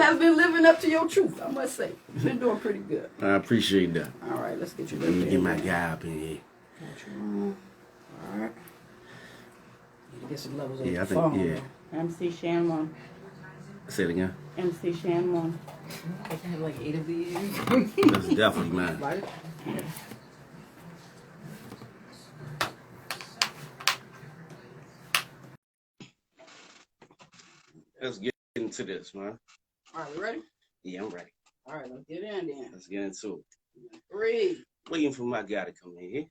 has been living up to your truth, I must say. You've been doing pretty good. I appreciate that. All right, let's get you. Let me get my guy up in here. Got you on. All right. Need to get some levels Yeah, I the think, phone. yeah. MC Shan won. Say it again. MC Shan won. I can have like 8 of these. That's definitely mine. Right? Let's get into this, man. All right, we ready? Yeah, I'm ready. All right, let's get in then. Let's get into it. 3. Waiting for my guy to come in here.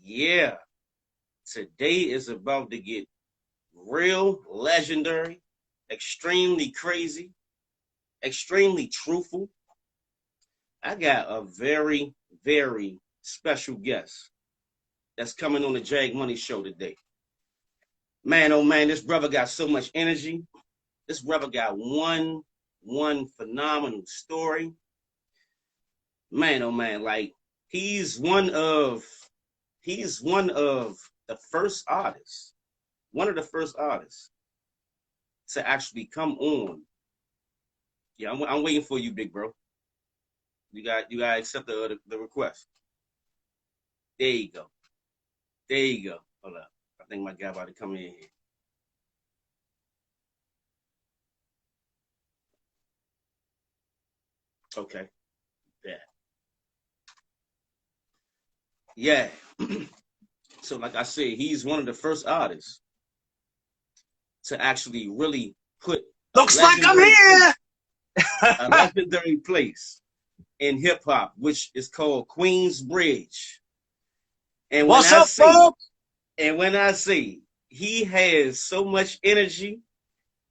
Yeah. Today is about to get real, legendary, extremely crazy, extremely truthful. I got a very, very special guest that's coming on the Jag Money Show today. Man, oh man, this brother got so much energy. This brother got one phenomenal story. Man, oh man, like he's one of the first artists, to actually come on. Yeah, I'm waiting for you, big bro. You got to accept the request. There you go. Hold up. I think my guy about to come in here. Okay. Yeah. So like I said, he's one of the first artists to actually really put looks like I'm here. A legendary place in hip hop, which is called Queensbridge. And what's up, folks? And when I say he has so much energy,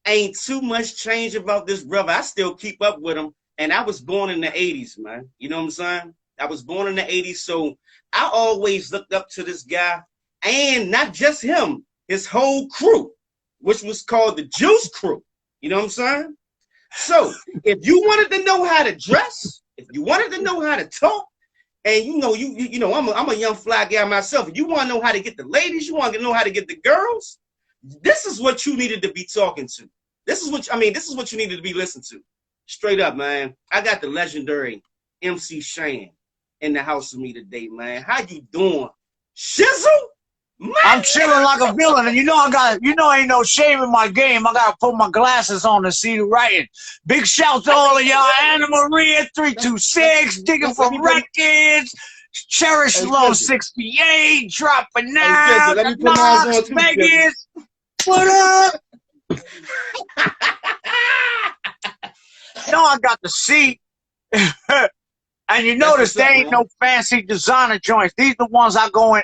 ain't too much change about this brother. I still keep up with him. And I was born in the 80s, man. You know what I'm saying? I was born in the 80s, so I always looked up to this guy. And not just him, his whole crew, which was called the Juice Crew. You know what I'm saying? So if you wanted to know how to dress, if you wanted to know how to talk, and you know, I'm a young fly guy myself. If you want to know how to get the ladies, you want to know how to get the girls, this is what you needed to be talking to. This is what you needed to be listening to. Straight up, man. I got the legendary MC Shan in the house with me today, man. How you doing? Shizzle? Man. I'm chilling like a villain, and ain't no shame in my game. I gotta put my glasses on to see the writing. Big shout to all of y'all. Anna Maria 326, digging for records. Cherish Love 68, dropping now. Knox, Vegas. What up? I got the seat. And you notice they ain't no fancy designer joints. These are the ones I go in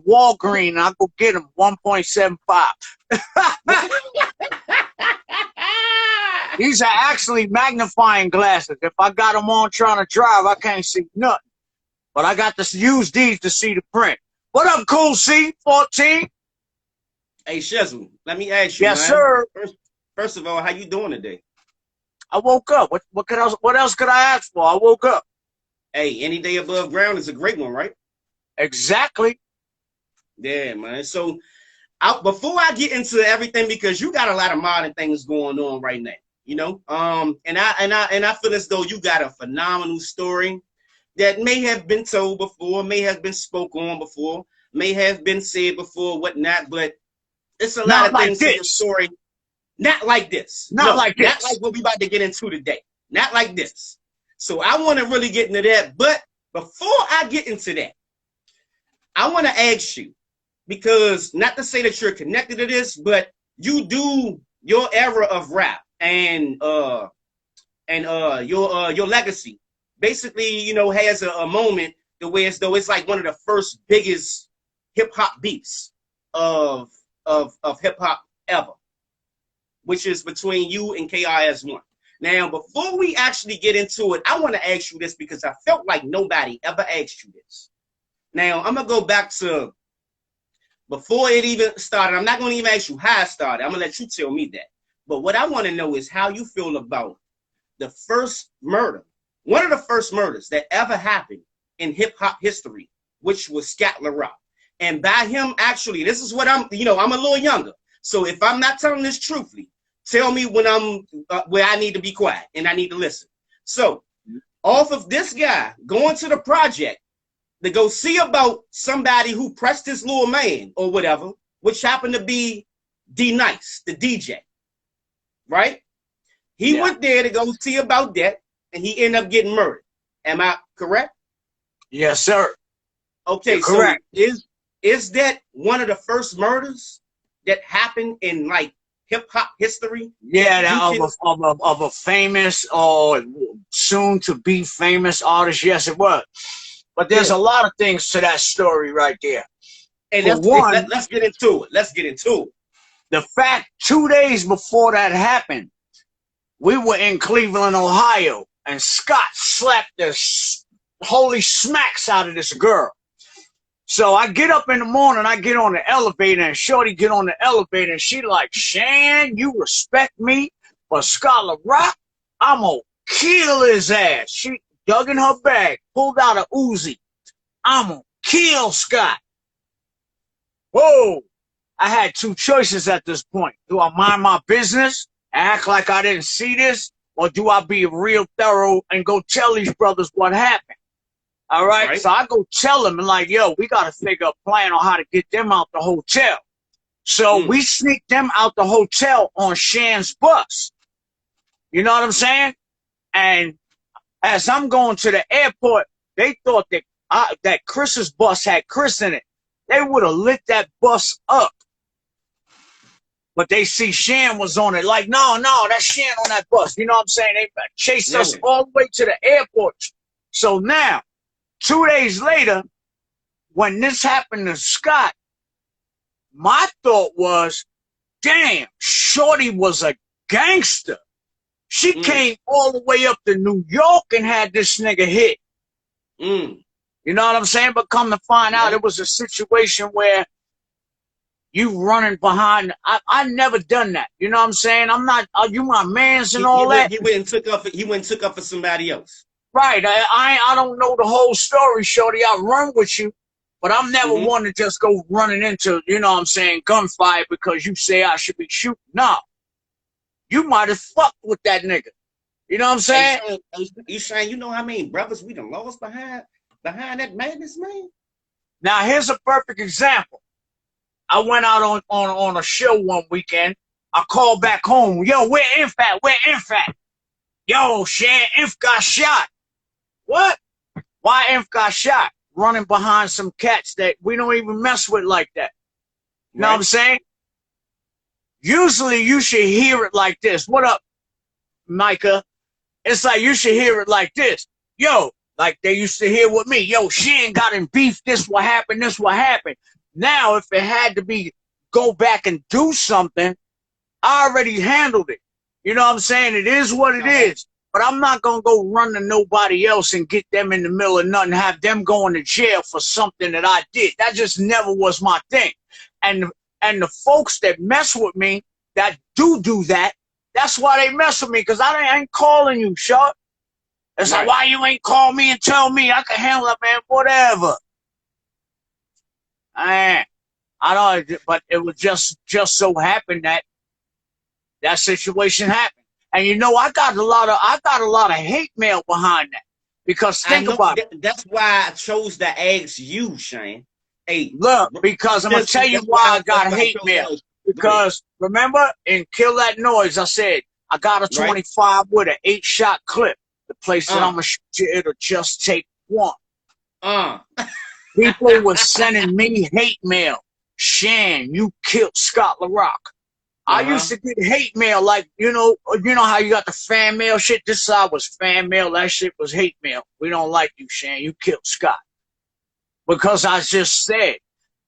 Walgreens and I go get them 1.75. These are actually magnifying glasses. If I got them on trying to drive, I can't see nothing. But I got to use these to see the print. What up, Cool C14? Hey, Shizzle, let me ask you, yes, man. Sir. First of all, how you doing today? I woke up. What else could I ask for? I woke up. Hey, any day above ground is a great one, right? Exactly. Yeah, man. So, before I get into everything, because you got a lot of modern things going on right now, you know. And I feel as though you got a phenomenal story that may have been told before, may have been spoken on before, may have been said before, whatnot. But it's a lot of things in your story. Not like this. Not like this. Not like what we about to get into today. Not like this. So I want to really get into that. But before I get into that, I want to ask you, because not to say that you're connected to this, but you do your era of rap and your legacy basically, you know, has a moment the way as though it's like one of the first biggest hip hop beats of hip hop ever, which is between you and KRS-ONE. Now, before we actually get into it, I want to ask you this because I felt like nobody ever asked you this. Now, I'm going to go back to before it even started. I'm not going to even ask you how it started. I'm going to let you tell me that. But what I want to know is how you feel about the first murder, one of the first murders that ever happened in hip-hop history, which was Scat La Rock. And by him actually, this is what I'm, you know, I'm a little younger. So if I'm not telling this truthfully, tell me when I'm where I need to be quiet and I need to listen. So off of this guy going to the project to go see about somebody who pressed his little man or whatever, which happened to be D Nice, the DJ, right? He went there to go see about that, and he ended up getting murdered. Am I correct? Yes, sir. Okay, you're correct. So is that one of the first murders that happened in like hip hop history? Yeah, of a famous or soon to be famous artist. Yes, it was. But there's a lot of things to that story right there. And let's get into it. Let's get into it. The fact 2 days before that happened, we were in Cleveland, Ohio, and Scott slapped the holy smacks out of this girl. So I get up in the morning, I get on the elevator, and Shorty get on the elevator, and she like, Shan, you respect me, but Scott Rock, I'm gonna kill his ass. She dug in her bag, pulled out a Uzi. I'm gonna kill Scott. Whoa. I had two choices at this point. Do I mind my business, act like I didn't see this, or do I be real thorough and go tell these brothers what happened? All right? So I go tell them, and like, yo, we got to figure a plan on how to get them out the hotel. So we sneaked them out the hotel on Shan's bus. You know what I'm saying? And as I'm going to the airport, they thought that that Chris's bus had Chris in it. They would have lit that bus up. But they see Shan was on it. Like, no, that's Shan on that bus. You know what I'm saying? They chased us all the way to the airport. So now, 2 days later, when this happened to Scott, my thought was, damn, Shorty was a gangster. She came all the way up to New York and had this nigga hit. You know what I'm saying? But come to find out, it was a situation where you running behind. I never done that. You know what I'm saying? I'm not. Are you my mans and all that? He went and took up. He went and took up for somebody else. Right. I don't know the whole story, Shorty. I run with you, but I'm never one to just go running into, you know what I'm saying, gunfire because you say I should be shooting. No. You might have fucked with that nigga. You know what I'm saying? You saying, you know how many brothers we done lost behind that madness, man? Now here's a perfect example. I went out on a show one weekend. I called back home. Yo, where Inf at? Where Inf at? Yo, Shan, Inf got shot. What? Why Inf got shot? Running behind some cats that we don't even mess with like that. You know what I'm saying? Usually you should hear it like this. What up, Micah? It's like you should hear it like this. Yo, like they used to hear with me. Yo, Shan got in beef. This what happened. This what happened. Now, if it had to be go back and do something, I already handled it. You know what I'm saying? It is what it is. But I'm not going to go run to nobody else and get them in the middle of nothing, have them going to jail for something that I did. That just never was my thing. And the folks that mess with me, that do that, that's why they mess with me, because I ain't calling you, short. It's like, why you ain't call me and tell me? I can handle it, man, whatever. I don't, but it was just so happened that situation happened. And you know, I got a lot of hate mail behind that. Because think about it. That's why I chose to ask you, Shane. Hey, look, because I'm gonna tell you why I got hate mail. Because remember in Kill That Noise, I said I got a 25 with an 8-shot clip. The place that I'm gonna shoot you, it'll just take one. People were sending me hate mail. Shan, you killed Scott LaRock. I used to get hate mail, like, you know how you got the fan mail shit? This side was fan mail, that shit was hate mail. We don't like you, Shan. You killed Scott. Because I just said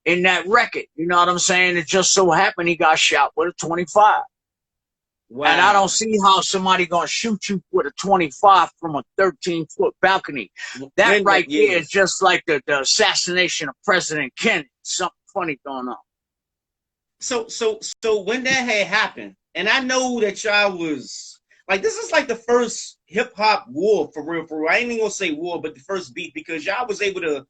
in that record, you know what I'm saying? It just so happened he got shot with a 25. Wow. And I don't see how somebody gonna shoot you with a 25 from a 13-foot balcony. That right there is just like the assassination of President Kennedy. Something funny going on. So when that had happened, and I know that y'all was like, this is like the first hip hop war for real. I ain't even gonna say war, but the first beat, because y'all was able to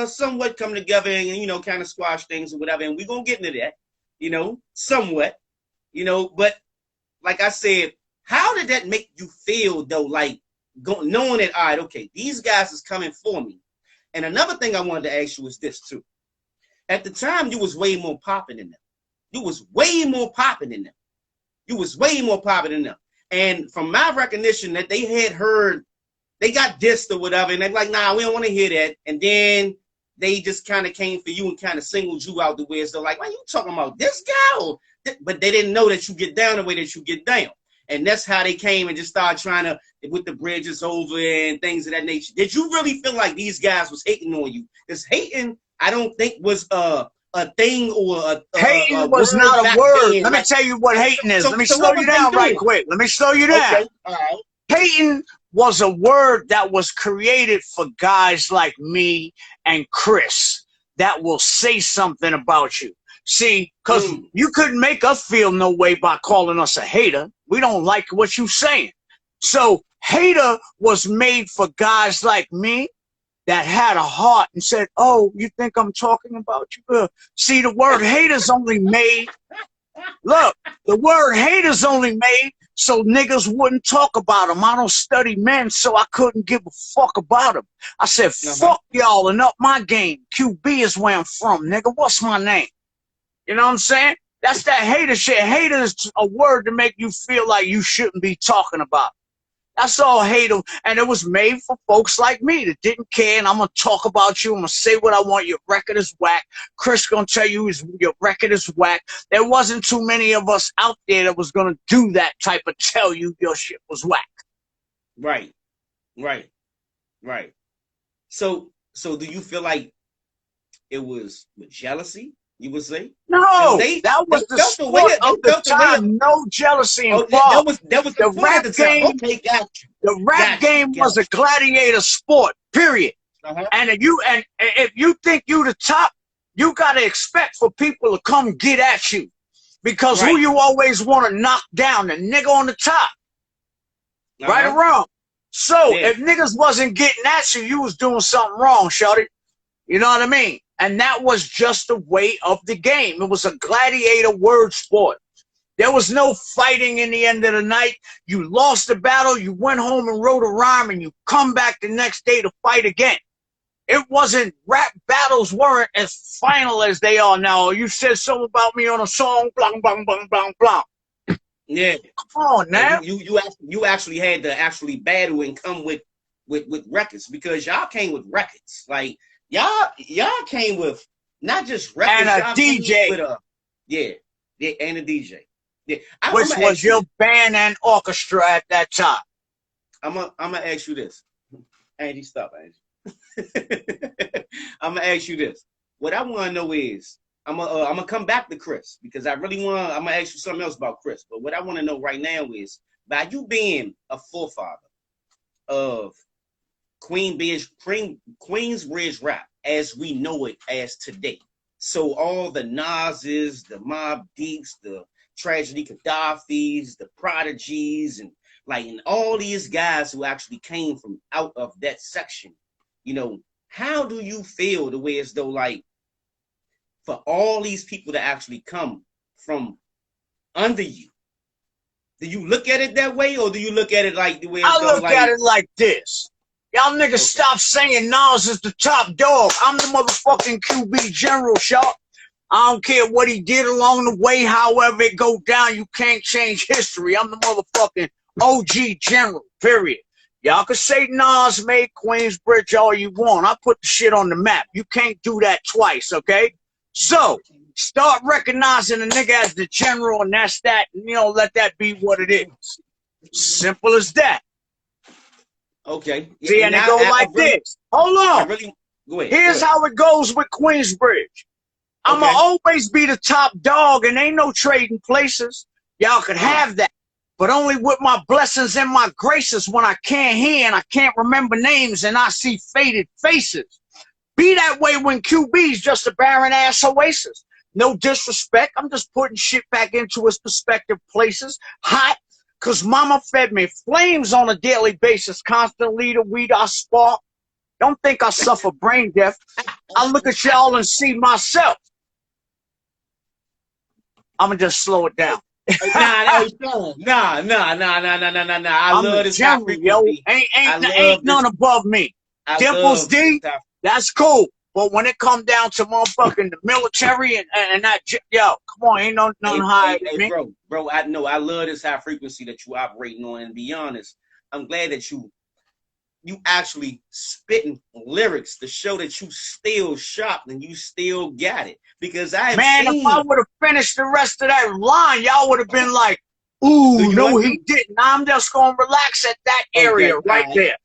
somewhat come together and, you know, kind of squash things or whatever. And we're going to get into that, you know, somewhat, you know. But like I said, how did that make you feel, though, like knowing that, all right, okay, these guys is coming for me? And another thing I wanted to ask you is this, too. At the time, you was way more popping than them. You was way more popping than them. You was way more popping than them. And from my recognition that they had heard, they got dissed or whatever, and they're like, nah, we don't want to hear that. And then they just kind of came for you and kind of singled you out the way. So like, why you talking about this guy? But they didn't know that you get down the way that you get down. And that's how they came and just started trying to, with the bridges over and things of that nature. Did you really feel like these guys was hating on you? Because hating, I don't think was a thing or a hating was not a word. Let me tell you what hating is. So, Let me so slow what you was down they right doing? quick. Let me slow you down. Okay, all right. Hating was a word that was created for guys like me and Chris that will say something about you. See, because you couldn't make us feel no way by calling us a hater. We don't like what you saying. So hater was made for guys like me that had a heart and said, oh, you think I'm talking about you? See, the word haters only made, look, the word haters only made so niggas wouldn't talk about them. I don't study men, so I couldn't give a fuck about them. I said, fuck y'all and up my game. QB is where I'm from, nigga. What's my name? You know what I'm saying? That's that hater shit. Hater is a word to make you feel like you shouldn't be talking about. That's all hater. And it was made for folks like me that didn't care. And I'm going to talk about you. I'm going to say what I want. Your record is whack. Chris going to tell you your record is whack. There wasn't too many of us out there that was going to do that type of tell you your shit was whack. Right. So do you feel like it was with jealousy, you would say? No, that was the sport of the time. No jealousy involved. That was the rap game. Okay, got you. The rap game was a gladiator sport, period. And if you think you the top, you got to expect for people to come get at you. Because who you always want to knock down? The nigga on the top. Right or wrong? So if niggas wasn't getting at you, you was doing something wrong, shorty. You know what I mean? And that was just the way of the game. It was a gladiator word sport. There was no fighting in the end of the night. You lost the battle, you went home and wrote a rhyme, and you come back the next day to fight again. It wasn't, rap battles weren't as final as they are now. You said something about me on a song, blah, blah, blah, blah, blah. Yeah. Come on now. You actually had to actually battle and come with records, because y'all came with records. Like, y'all came with not just records. And a DJ. With and a DJ. Yeah. Which was your band and orchestra at that time. I'm gonna ask you this. Angie, stop, Angie. I'm gonna ask you this. What I want to know is, I'm gonna come back to Chris, because I'm gonna ask you something else about Chris. But what I want to know right now is, by you being a forefather of Queensbridge rap as we know it as today. So all the Nas's, the Mobb Deeps, the Tragedy Gaddafi's, the Prodigies, and all these guys who actually came from out of that section, you know, how do you feel the way as though, like, for all these people to actually come from under you? Do you look at it that way, or do you look at it like the way I look at it like this? Y'all niggas stop saying Nas is the top dog. I'm the motherfucking QB general, y'all. I don't care what he did along the way, however it go down, you can't change history. I'm the motherfucking OG general, period. Y'all can say Nas made Queensbridge all you want. I put the shit on the map. You can't do that twice, okay? So, start recognizing a nigga as the general, and that's that. And, you know, let that be what it is. Simple as that. Okay. See, and it go like this. Hold on. Go ahead. Here's how it goes with Queensbridge. I'ma always be the top dog, and ain't no trading places. Y'all could have that, but only with my blessings and my graces. When I can't hear and I can't remember names and I see faded faces. Be that way when QB's just a barren ass oasis. No disrespect. I'm just putting shit back into its perspective places. Hot, cause mama fed me flames on a daily basis. Constantly the weed I spark. Don't think I suffer brain death. I look at y'all and see myself. I'm gonna just slow it down. Nah. I love this high frequency. Ain't none above me. Dimples D, that's cool. But when it come down to motherfucking the military and that, yo, come on, ain't nothing higher than me. Bro, I know. I love this high frequency that you operating on. And to be honest, I'm glad that you actually spitting lyrics to show that you still sharp and you still got it. Because if I would have finished the rest of that line, y'all would have been like, ooh, no, he didn't. I'm just gonna relax at that area right there.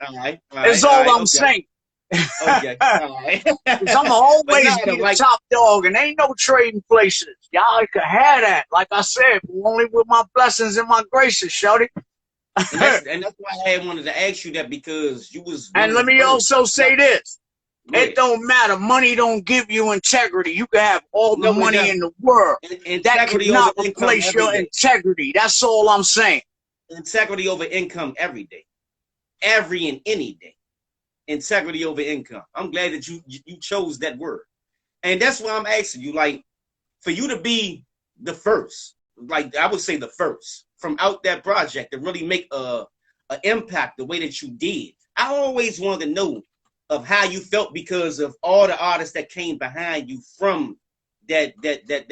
That's all I'm saying. Okay. All right. Because I'm always be the top dog, and ain't no trading places. Y'all can have that. Like I said, only with my blessings and my graces, shorty. And that's why I wanted to ask you that, because you was. And let me also say this. It don't matter. Money don't give you integrity. You can have all the money in the world. That cannot replace your integrity. That's all I'm saying. Integrity over income every day. Every and any day. Integrity over income. I'm glad that you chose that word. And that's why I'm asking you, like, for you to be the first, like I would say the first, from out that project to really make a impact the way that you did. I always wanted to know of how you felt because of all the artists that came behind you from that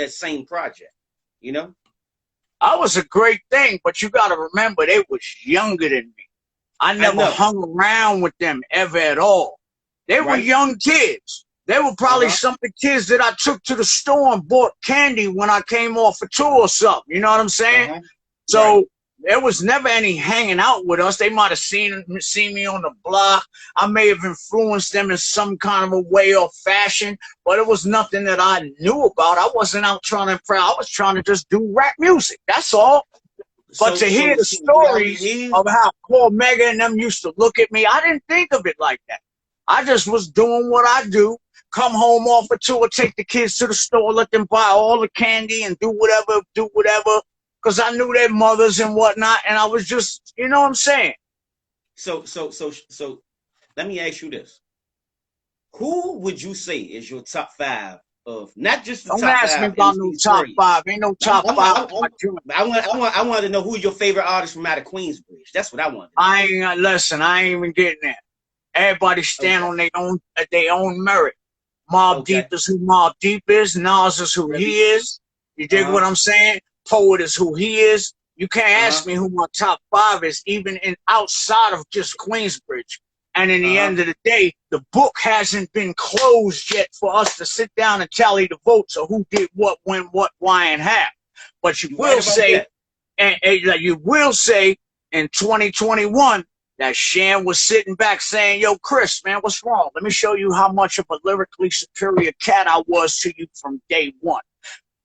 same project, you know? I was a great thing, but you got to remember they was younger than me. I never hung around with them ever at all. They were young kids. They were probably some of the kids that I took to the store and bought candy when I came off a tour or something. You know what I'm saying? So there was never any hanging out with us. They might have seen me on the block. I may have influenced them in some kind of a way or fashion, but it was nothing that I knew about. I wasn't out trying to impress. I was trying to just do rap music. That's all. But to hear the stories of how Paul Mega and them used to look at me, I didn't think of it like that. I just was doing what I do. Come home off a tour, take the kids to the store, let them buy all the candy and do whatever. Because I knew their mothers and whatnot, and I was just, you know what I'm saying? So let me ask you this. Who would you say is your top 5 of not just the top 5? Don't ask me about no top 5. Ain't no top 5. I want to know who your favorite artist from out of Queensbridge. That's what I want. I ain't even getting that. Everybody stand on their own merit. Mobb Deep is who Mobb Deep is. Nas is who he is. You dig what I'm saying? Poet is who he is. You can't ask me who my top 5 is, even outside of just Queensbridge. And in the end of the day, the book hasn't been closed yet for us to sit down and tally the votes of who did what, when, what, why, and how. But you will say, and you will say in 2021 that Shan was sitting back saying, yo, Chris, man, what's wrong? Let me show you how much of a lyrically superior cat I was to you from day one.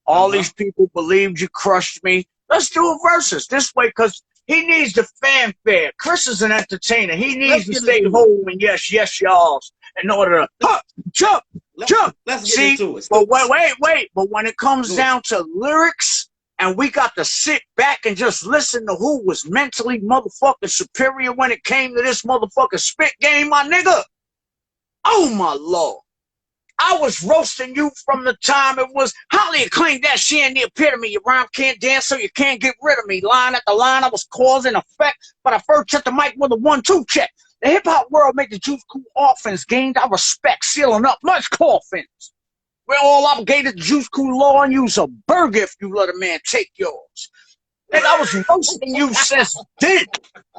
All these people believed you, crushed me. Let's do a versus this way, because he needs the fanfare. Chris is an entertainer. He needs to stay home and yes, y'all, in order to jump. Let's get into it. But wait. But when it comes down to lyrics, and we got to sit back and just listen to who was mentally motherfucking superior when it came to this motherfucking spit game, my nigga. Oh, my Lord. I was roasting you from the time it was highly acclaimed that Shan the epitome. Your rhyme can't dance, so you can't get rid of me. Line after line, I was cause and effect, but I first checked the mic with a 1-2 check. The hip-hop world made the Juice Crew offense, gained our respect, sealing up much coffins. We're all obligated to Juice Crew law and use a burger if you let a man take yours. Nigga, I was roasting you since then.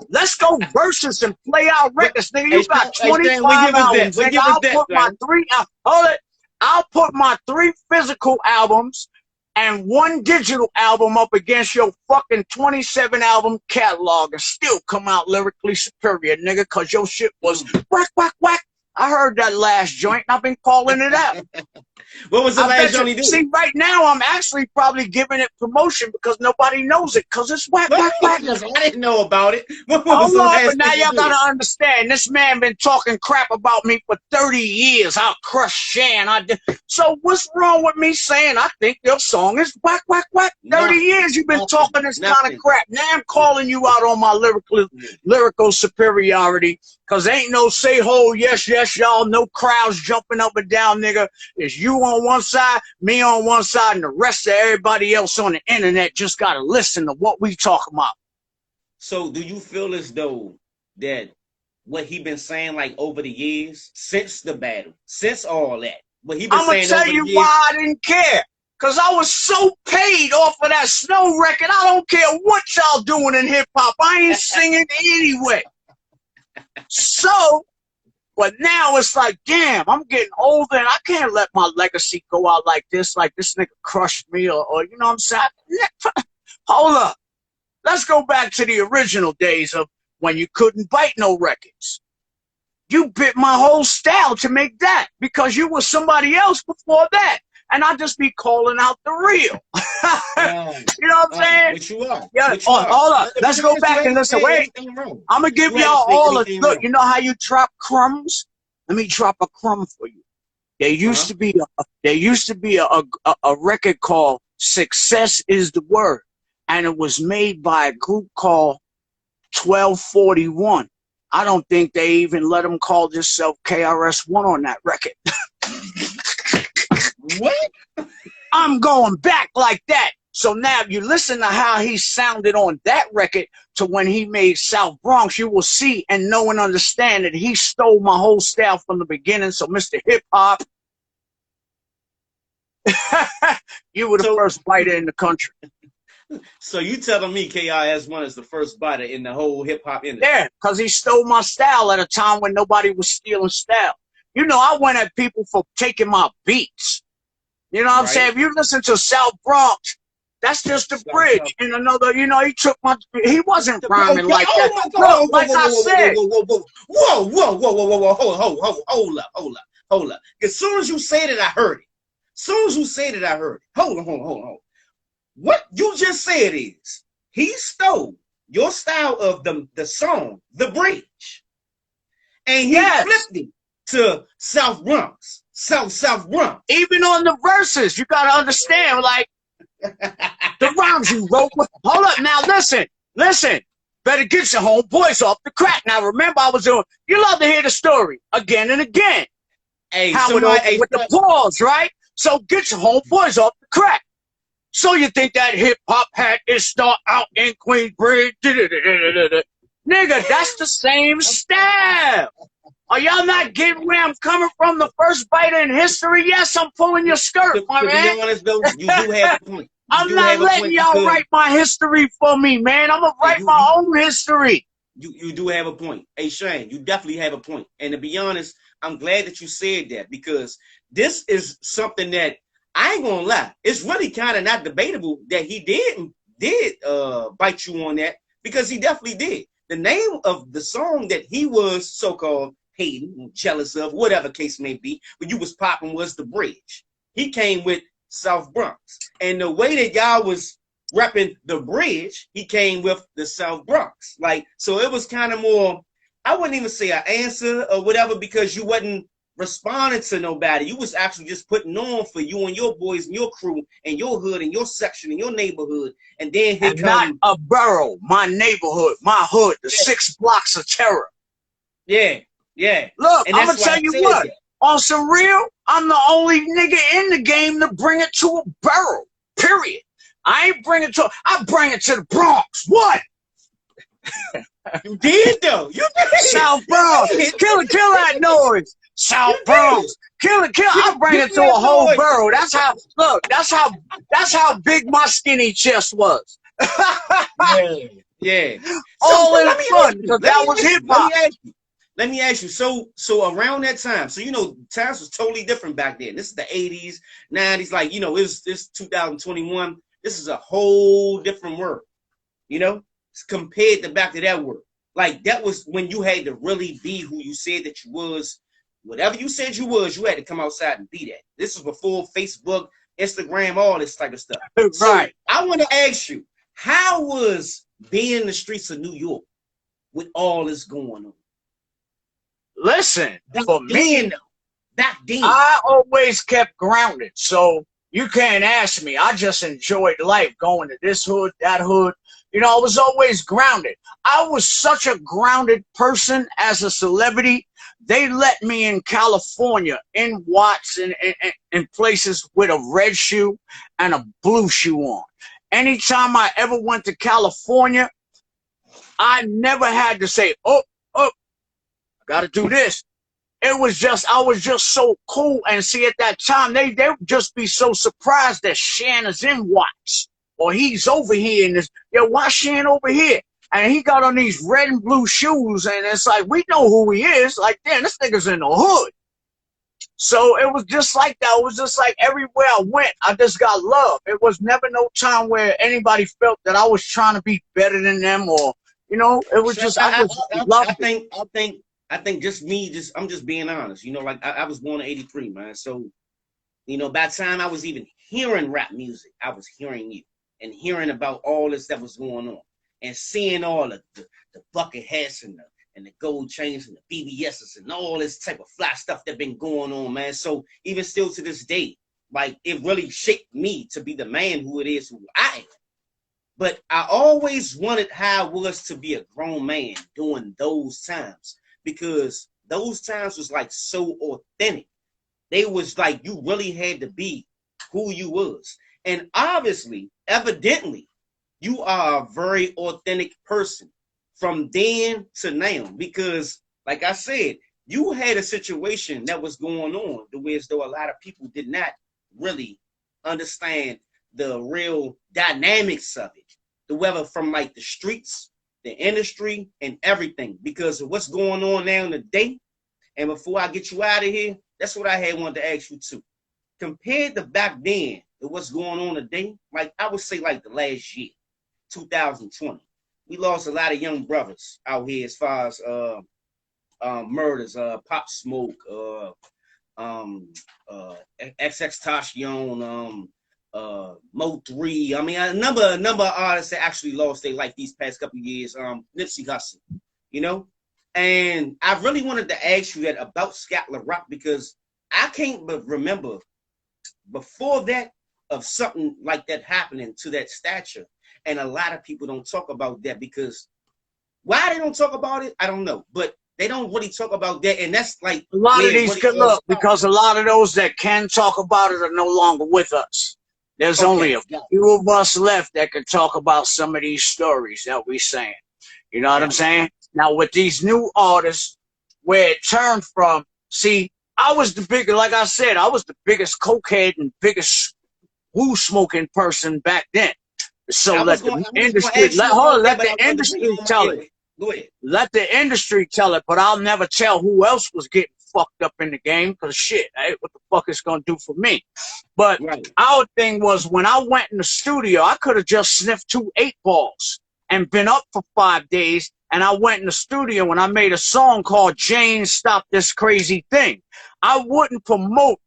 Let's go versus and play our records, nigga. You got 25 albums, nigga. I'll put my 3 physical albums and 1 digital album up against your fucking 27 album catalog and still come out lyrically superior, nigga, because your shit was whack, whack, whack. I heard that last joint and I've been calling it out. What was the I last bet joint you. he did? See, right now I'm actually probably giving it promotion because nobody knows it because it's whack, whack, whack. I didn't know about it. What was Hold the on, last but now thing he y'all did? gotta understand. This man been talking crap about me for 30 years. I'll crush Shan. So what's wrong with me saying I think your song is whack, whack, whack? 30 years you've been talking this kind of crap. Now I'm calling you out on my lyrical superiority because ain't no say ho, yes, yes, y'all. No crowds jumping up and down, nigga. It's you on one side, me on one side, and the rest of everybody else on the internet just gotta listen to what we talking about. So do you feel as though that what he been saying like over the years, since the battle, since all that, what he been I'm gonna saying tell over you the years? why I didn't care. Cause I was so paid off of that Snow record. I don't care what y'all doing in hip hop. I ain't singing anyway. So, but now it's like, damn, I'm getting older and I can't let my legacy go out like this nigga crushed me or you know what I'm saying? Hold up. Let's go back to the original days of when you couldn't bite no records. You bit my whole style to make that because you was somebody else before that. And I just be calling out the real. You know what I'm saying? But you are. Yeah. But you are. Hold up. Let's go You back and ain't listen. saying Wait. anything wrong. I'm going to give You ain't y'all saying all a anything look. wrong. You know how you drop crumbs? Let me drop a crumb for you. There used to be a record called Success is the Word. And it was made by a group called 1241. I don't think they even let them call themselves KRS-ONE on that record. What? I'm going back like that. So now if you listen to how he sounded on that record to when he made South Bronx, you will see and know and understand that he stole my whole style from the beginning. So Mr. Hip Hop, you were the first fighter in the country. So you telling me KRS-ONE is the first biter in the whole hip hop industry? Yeah, because he stole my style at a time when nobody was stealing style. You know, I went at people for taking my beats. You know what I'm saying? If you listen to South Bronx, that's just the bridge. And another, you know, he wasn't rhyming like that. Oh my God. Look, like I said. Whoa. Hold up. As soon as you say that, I heard it. Hold on. What you just said is he stole your style of the song, The Bridge, and he flipped it to South Bronx, South Bronx. Even on the verses, you gotta understand, like the rhymes you wrote with. Hold up, now listen. Better get your homeboys off the crack. Now remember, I was doing. You love to hear the story again and again. Hey, how it opened with the pause, right? So get your homeboys off the crack. So you think that hip hop had its start out in Queensbridge? Nigga, that's the same style. Are y'all not getting where I'm coming from? The first biter in history? Yes, I'm pulling your skirt, my man. To be honest, though, you do have a point. I'm not letting y'all write my history for me, man. I'm going to write my own history. You do have a point. Hey, Shane, you definitely have a point. And to be honest, I'm glad that you said that because this is something that I ain't gonna lie. It's really kind of not debatable that he did bite you on that because he definitely did. The name of the song that he was so-called hating, jealous of, whatever case may be, when you was popping was The Bridge. He came with South Bronx. And the way that y'all was repping The Bridge, he came with the South Bronx. Like, so it was kind of more, I wouldn't even say an answer or whatever because you wasn't responding to nobody. You was actually just putting on for you and your boys and your crew and your hood and your section and your neighborhood. And then he not a borough, my neighborhood, my hood, the 6 blocks of terror. Yeah. Look, I'm gonna tell you what. On some real, I'm the only nigga in the game to bring it to a borough. Period. I bring it to the Bronx. What? You did though. You did. South Bronx. Kill that noise. South Bronx. Kill. I bring it to a whole borough. That's how big my skinny chest was. Yeah. All in fun, because that was hip hop. Let me ask you. So around that time, so you know, times was totally different back then. This is the 80s, 90s, like, you know, it's 2021. This is a whole different world, you know, compared to back to that world. Like, that was when you had to really be who you said that you was Whatever you said you was, you had to come outside and be that. This was before Facebook, Instagram, all this type of stuff. Right. So I want to ask you, how was being in the streets of New York with all this going on? Listen, for me, back then, I always kept grounded. So you can't ask me. I just enjoyed life, going to this hood, that hood. You know, I was always grounded. I was such a grounded person as a celebrity. They let me in California, in Watts, in places with a red shoe and a blue shoe on. Anytime I ever went to California, I never had to say, oh, I got to do this. It was just, I was just so cool. And see, at that time, they would just be so surprised that Shan is in Watts, or he's over here in this. Yo, why Shan over here? And he got on these red and blue shoes, and it's like, we know who he is. Like, damn, this nigga's in the hood. So it was just like that. It was just like everywhere I went, I just got love. It was never no time where anybody felt that I was trying to be better than them, or, you know, it was just, I think just me, I'm just being honest. You know, like I was born in '83, man. So, you know, by the time I was even hearing rap music, I was hearing you and hearing about all this that was going on and seeing all the bucket hats and the gold chains and the BBSs and all this type of fly stuff that been going on, man. So even still to this day, like it really shaped me to be the man who it is who I am. But I always wanted how it was to be a grown man during those times, because those times was like so authentic. They was like, you really had to be who you was. And obviously, evidently, you are a very authentic person from then to now, because like I said, you had a situation that was going on the way as though a lot of people did not really understand the real dynamics of it, the weather from like the streets, the industry, and everything, because of what's going on now in the day. And before I get you out of here, that's what I had wanted to ask you too. Compared to back then to what's going on today, like I would say like the last year, 2020, we lost a lot of young brothers out here as far as murders, Pop Smoke, XX Tashion, Mo 3. I mean, a number of artists that actually lost their life these past couple of years. Nipsey Hussle, you know. And I really wanted to ask you that about Scott LaRock, because I can't but remember before that of something like that happening to that stature. And a lot of people don't talk about that, because why they don't talk about it, I don't know. But they don't really talk about that. And that's like a lot of these could look, because a lot of those that can talk about it are no longer with us. There's only a few of us left that can talk about some of these stories that we saying. You know what I'm saying? Now with these new artists, where it turned from, see, I was the biggest, like I said, I was the biggest cokehead and biggest woo smoking person back then. So let the industry, let the industry tell it. Go ahead. Let the industry tell it, but I'll never tell who else was getting fucked up in the game, because shit, what the fuck it's gonna do for me? But our thing was, when I went in the studio, I could have just sniffed 2 8-balls and been up for 5 days, and I went in the studio and I made a song called Jane Stop This Crazy Thing. I wouldn't promote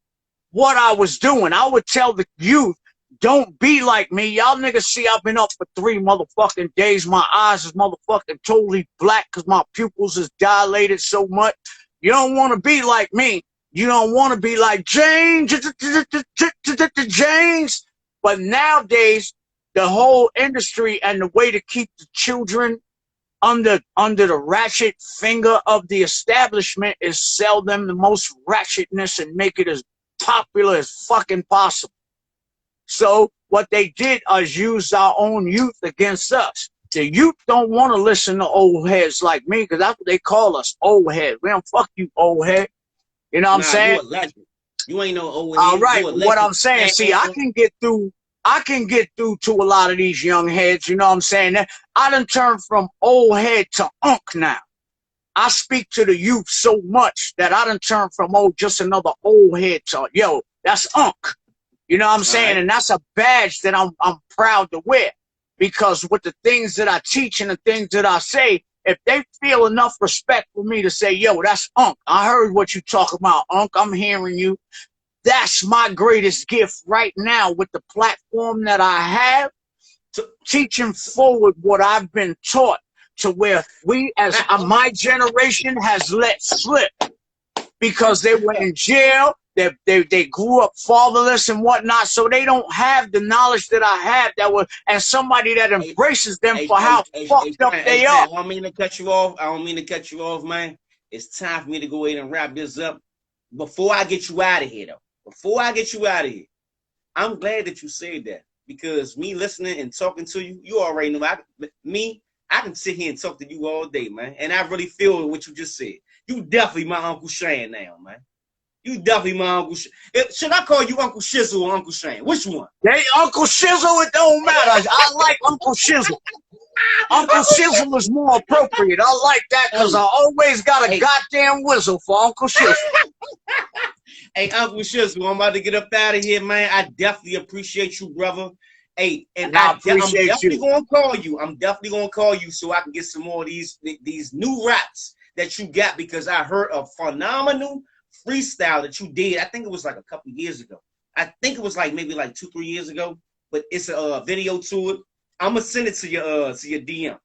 what I was doing. I would tell the youth, don't be like me. Y'all niggas see I've been up for 3 motherfucking days. My eyes is motherfucking totally black because my pupils is dilated so much. You don't want to be like me. You don't want to be like James. James. But nowadays, the whole industry and the way to keep the children under the ratchet finger of the establishment is sell them the most ratchetness and make it as popular as fucking possible. So what they did is use our own youth against us. The youth don't want to listen to old heads like me, because that's what they call us, old head. We don't fuck you, old head. You know what I'm saying? You a legend. You ain't no old head. All right, what I'm saying, see, I can get through to a lot of these young heads, you know what I'm saying? I done turned from old head to unk now. I speak to the youth so much that I done turned from, just another old head to, yo, that's unk. You know what I'm saying? And that's a badge that I'm proud to wear, because with the things that I teach and the things that I say, if they feel enough respect for me to say, yo, that's Unc. I heard what you talking about, Unc. I'm hearing you. That's my greatest gift right now with the platform that I have, to teaching forward what I've been taught, to where we, as my generation, has let slip because they were in jail. They grew up fatherless and whatnot, so they don't have the knowledge that I have. That was, and somebody that embraces them for how fucked up they are. I don't mean to cut you off. I don't mean to cut you off, man. It's time for me to go ahead and wrap this up. Before I get you out of here, though. Before I get you out of here, I'm glad that you said that, because me listening and talking to you, you already know. I can sit here and talk to you all day, man. And I really feel what you just said. You definitely my Uncle Shan now, man. You definitely my Uncle Shan. Should I call you Uncle Shizzle or Uncle Shan? Which one? Hey, Uncle Shizzle, it don't matter. I like Uncle Shizzle. Uncle Shizzle is more appropriate. I like that because I always got a goddamn whistle for Uncle Shizzle. Hey, Uncle Shizzle, I'm about to get up out of here, man. I definitely appreciate you, brother. Hey, and I'm definitely gonna call you. I'm definitely gonna call you so I can get some more of these new raps that you got, because I heard a phenomenal freestyle that you did. I think it was like a couple years ago. I think it was like maybe like 2-3 years ago. But it's a video to it. I'm gonna send it to your DM.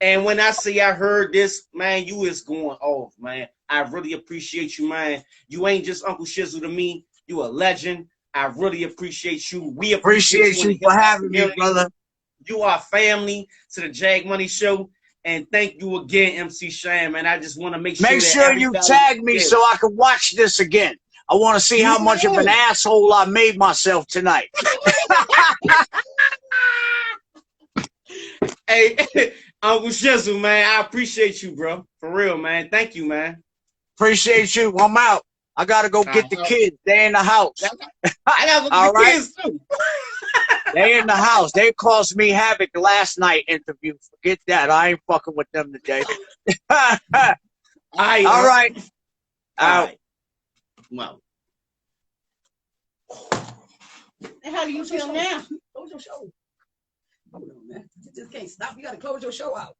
And when I say I heard this, man, you is going off, man. I really appreciate you, man. You ain't just Uncle Shizzle to me. You a legend. I really appreciate you. We appreciate you for having me, brother. You are family to the Jag Money Show. And thank you again, MC Shan, man. I just want to make sure you tag me so I can watch this again. I want to see how much of an asshole I made myself tonight. Hey, Uncle Shizzle, man, I appreciate you, bro. For real, man. Thank you, man. Appreciate you. I'm out. I gotta go get the kids. They in the house. I gotta go get the kids too. They in the house. They caused me havoc last night interview. Forget that. I ain't fucking with them today. All right. Out. Wow. How do you feel now? Close your show. Hold on, man. You just can't stop. You gotta close your show out.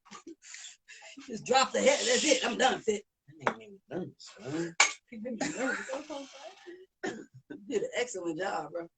Just drop the head. That's it. I'm done, Fit. You did an excellent job, bro.